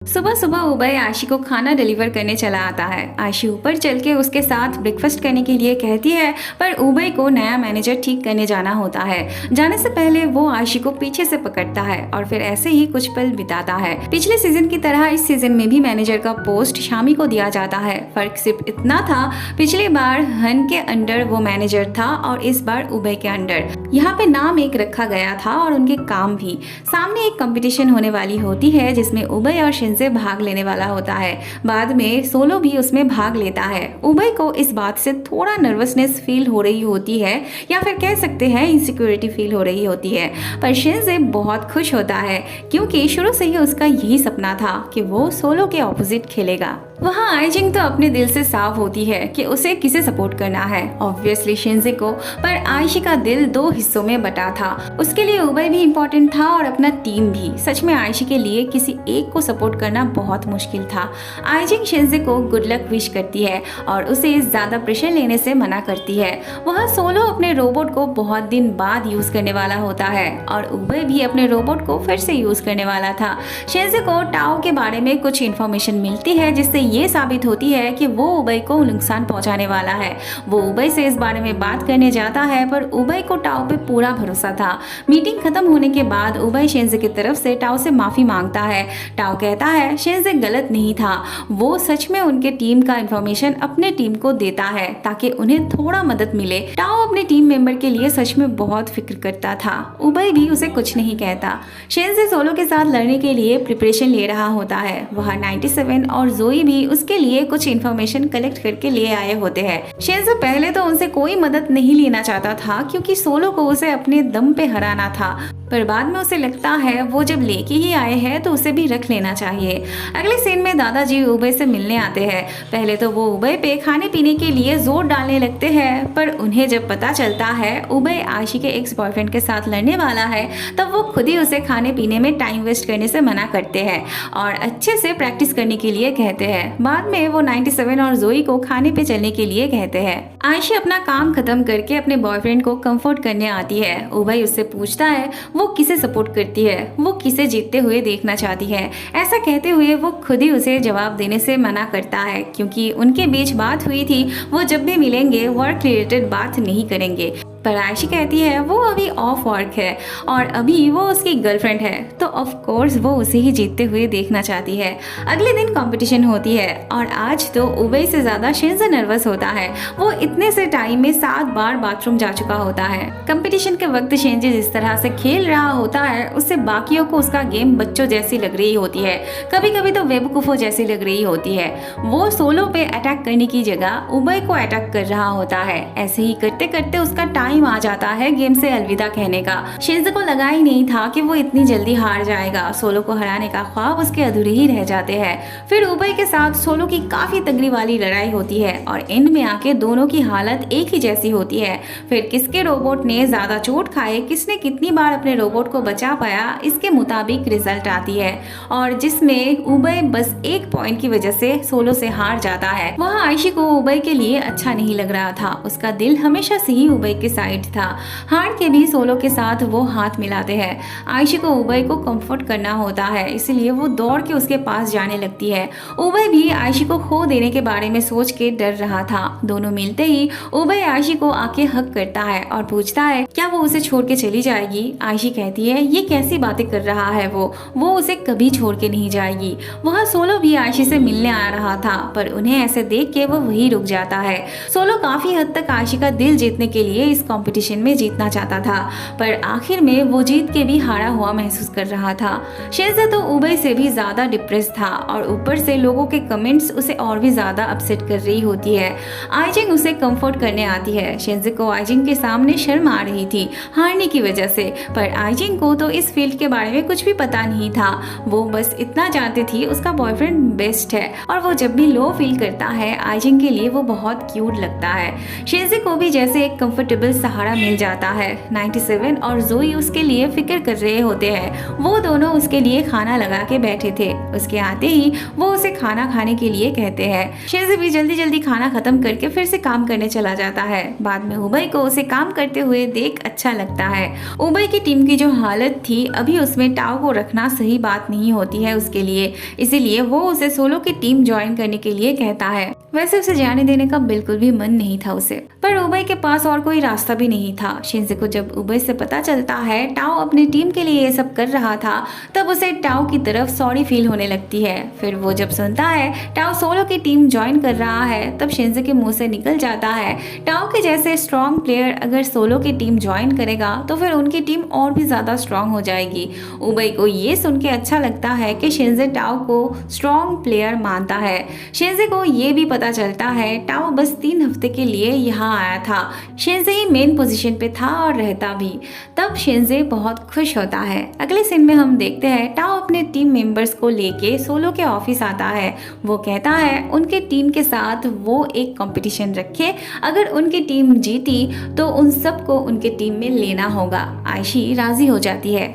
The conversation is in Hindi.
सुबह सुबह उबई आयशी को खाना डिलीवर करने चला आता है। आयशी ऊपर चल के उसके साथ ब्रेकफास्ट करने के लिए कहती है, पर उबई को नया मैनेजर ठीक करने जाना होता है। जाने से पहले वो आयशी को पीछे से पकड़ता है और फिर ऐसे ही कुछ पल बिताता है। पिछले सीजन की तरह इस सीजन में भी मैनेजर का पोस्ट शामी को दिया जाता है। फर्क सिर्फ इतना था, पिछली बार हन के अंडर वो मैनेजर था और इस बार उबई के अंडर। यहाँ पे नाम एक रखा गया था और उनके काम भी। सामने एक कंपटीशन होने वाली होती है जिसमें उबई और शिंजे भाग लेने वाला होता है। बाद में सोलो भी उसमें भाग लेता है। उबई को इस बात से थोड़ा नर्वसनेस फील हो रही होती है, या फिर कह सकते हैं इनसिक्योरिटी फील हो रही होती है। पर शिंजे बहुत खुश होता है क्योंकि शुरू से ही उसका यही सपना था कि वो सोलो के ऑपोजिट खेलेगा। वहाँ आइजिंग तो अपने दिल से साफ होती है कि उसे किसे सपोर्ट करना है, ऑब्वियसली शिंजे को। पर आयशी का दिल दो हिस्सों में बटा था। उसके लिए उबई भी इम्पोर्टेंट था और अपना टीम भी। सच में आयशी के लिए किसी एक को सपोर्ट करना बहुत मुश्किल था। आइजिंग शिंजे को गुड लक विश करती है और उसे ज्यादा प्रेशर लेने से मना करती है। वहाँ सोलो अपने रोबोट को बहुत दिन बाद यूज करने वाला होता है और उबई भी अपने रोबोट को फिर से यूज करने वाला था। शिंजे को टाओ के बारे में कुछ इन्फॉर्मेशन मिलती है जिससे ये साबित होती है कि वो उबई को नुकसान पहुंचाने वाला है। वो उबई से इस बारे में बात करने जाता है, पर उबई को टाओ पे पूरा भरोसा था। मीटिंग खत्म होने के बाद उबई शिंजे की तरफ से टाओ से माफी मांगता है। टाओ कहता है शिंजे गलत नहीं था, वो सच में उनके टीम का इंफॉर्मेशन अपने टीम को देता है ताकि उन्हें थोड़ा मदद मिले। टाओ अपने टीम मेंबर के लिए सच में बहुत फिक्र करता था। उबई भी उसे कुछ नहीं कहता। शिंजे सोलो के साथ लड़ने के लिए प्रिपरेशन ले रहा होता है। वह 97 और जोई भी उसके लिए कुछ इन्फॉर्मेशन कलेक्ट करके ले आए होते हैं। शिंजे पहले तो उनसे कोई मदद नहीं लेना चाहता था क्योंकि सोलो को उसे अपने दम पे हराना था, पर बाद में उसे लगता है वो जब लेके ही आए हैं तो उसे भी रख लेना चाहिए। अगले सीन में दादाजी उबई से मिलने आते हैं। पहले तो वो उबई पे खाने पीने के लिए जोर डालने लगते हैं, पर उन्हें जब पता चलता है उबई आयशी के एक्स बॉयफ्रेंड के साथ लड़ने वाला है, तब वो खुद ही उसे खाने पीने में टाइम वेस्ट करने से मना करते हैं और अच्छे से प्रैक्टिस करने के लिए कहते हैं। बाद में वो 97 और जोई को खाने पे चलने के लिए कहते हैं। आयशी अपना काम खत्म करके अपने बॉयफ्रेंड को कंफर्ट करने आती है। उबई उससे पूछता है वो किसे सपोर्ट करती है, वो किसे जीतते हुए देखना चाहती है। ऐसा कहते हुए वो खुद ही उसे जवाब देने से मना करता है क्योंकि उनके बीच बात हुई थी, वो जब भी मिलेंगे वर्क रिलेटेड बात नहीं करेंगे। पर आयशी कहती है वो अभी ऑफ वर्क है और अभी वो उसकी गर्लफ्रेंड है, तो ऑफ कोर्स वो उसे ही जीतते हुए देखना चाहती है। अगले दिन कंपटीशन होती है और आज तो उबई से ज्यादा शिंजे नर्वस होता है। वो इतने से टाइम में 7 बार बाथरूम जा चुका होता है। कंपटीशन के वक्त शिंजे जिस तरह से खेल रहा होता है उससे बाकियों को उसका गेम बच्चों जैसी लग रही होती है, कभी कभी तो बेवकूफों जैसी लग रही होती है। वो सोलो पे अटैक करने की जगह उबई को अटैक कर रहा होता है। ऐसे ही करते करते उसका टाइम आ जाता है गेम से अलविदा कहने का। शिंजे को लगा ही नहीं था कि वो इतनी जल्दी हार जाएगा। सोलो को हराने का ख्वाब उसके अधूरे ही रह जाते हैं। फिर उबई के साथ सोलो की काफी तगड़ी वाली लड़ाई होती है और एंड में आके दोनों की हालत एक ही जैसी होती है। फिर किसके रोबोट ने ज्यादा चोट खाए, किसने कितनी बार अपने रोबोट को बचा पाया, इसके मुताबिक रिजल्ट आती है और जिसमें उबई बस 1 पॉइंट की वजह से सोलो से हार जाता है। वहाँ आयशी को उबई के लिए अच्छा नहीं लग रहा था। उसका दिल हमेशा से ही उबई के साइड था। हार के भी सोलो के साथ वो हाथ मिलाते हैं। आयशी को उबई को कंफर्ट करना होता है, इसलिए वो दौड़ के उसके पास जाने लगती है। उबई भी आयशी को खो देने के बारे में सोच के डर रहा था। दोनों मिलते ही उबई आयशी को आके हक करता है और पूछता है क्या वो उसे छोड़ के चली जाएगी। आयशी कहती है ये कैसी बातें कर रहा है, वो उसे कभी छोड़ के नहीं जाएगी। वहाँ सोलो भी आयशी से मिलने आ रहा था, पर उन्हें ऐसे देख के वो वही रुक जाता है। सोलो काफी हद तक आयशी का दिल जीतने के लिए इस कंपटीशन में जीतना चाहता था, पर आखिर में वो जीत के भी हारा हुआ महसूस कर रहा था। शिंजे तो उबई से भी ज्यादा डिप्रेस था और ऊपर से लोगों के कमेंट्स उसे और भी ज्यादा अपसेट कर रही होती है। आइजिंग उसे कंफर्ट करने आती है। शिंजे को आइजिंग के सामने शर्म आ रही थी हारने की वजह से, पर आइजिंग को तो इस फील्ड के बारे में कुछ भी पता नहीं था। वो बस इतना जानती थी उसका बॉयफ्रेंड बेस्ट है और वो जब भी लो फील करता है आइजिंग के लिए वो बहुत क्यूट लगता है। शिंजे को भी जैसे एक कंफर्टेबल सहारा मिल जाता है। 97 और जोई उसके लिए फिक्र कर रहे होते हैं। वो दोनों उसके लिए खाना लगा के बैठे थे। उसके आते ही वो उसे खाना खाने के लिए कहते हैं। शिनजे भी जल्दी जल्दी खाना खत्म करके फिर से काम करने चला जाता है। बाद में उबई को उसे काम करते हुए देख अच्छा लगता है। उबई की टीम की जो हालत थी, अभी उसमें टाओ को रखना सही बात नहीं होती है उसके लिए, इसीलिए वो उसे सोलो की टीम ज्वाइन करने के लिए कहता है। वैसे उसे जाने देने का बिल्कुल भी मन नहीं था उसे, पर उबई के पास और कोई रास्ता भी नहीं था। शिनजे को जब उबई से पता चलता है टाओ अपनी टीम के लिए ये सब कर रहा था, तब उसे टाओ की तरफ सॉरी फील होने लगती है। फिर वो जब सुनता है टाओ सोलो की टीम ज्वाइन कर रहा है, तब शिनजे के मुंह से निकल जाता है, टाओ के जैसे स्ट्रॉन्ग प्लेयर अगर सोलो की टीम ज्वाइन करेगा तो फिर उनकी टीम और भी ज्यादा स्ट्रॉन्ग हो जाएगी। उबई को ये सुन के अच्छा लगता है कि शिनजे टाओ को स्ट्रॉन्ग प्लेयर मानता है। शिनजे को ये भी पता चलता है टाओ बस 3 हफ्ते के लिए यहाँ आया था। शिनजे ही मेन पोजीशन पे था और रहता भी। तब शिनजे बहुत खुश होता है। अगले सीन में हम देखते हैं टाओ अपने टीम मेंबर्स को लेके सोलो के ऑफिस आता है। वो कहता है उनके टीम के साथ वो एक कंपटीशन रखे, अगर उनकी टीम जीती तो उन सबको उनके टीम में लेना होगा। आयशी राजी हो जाती है।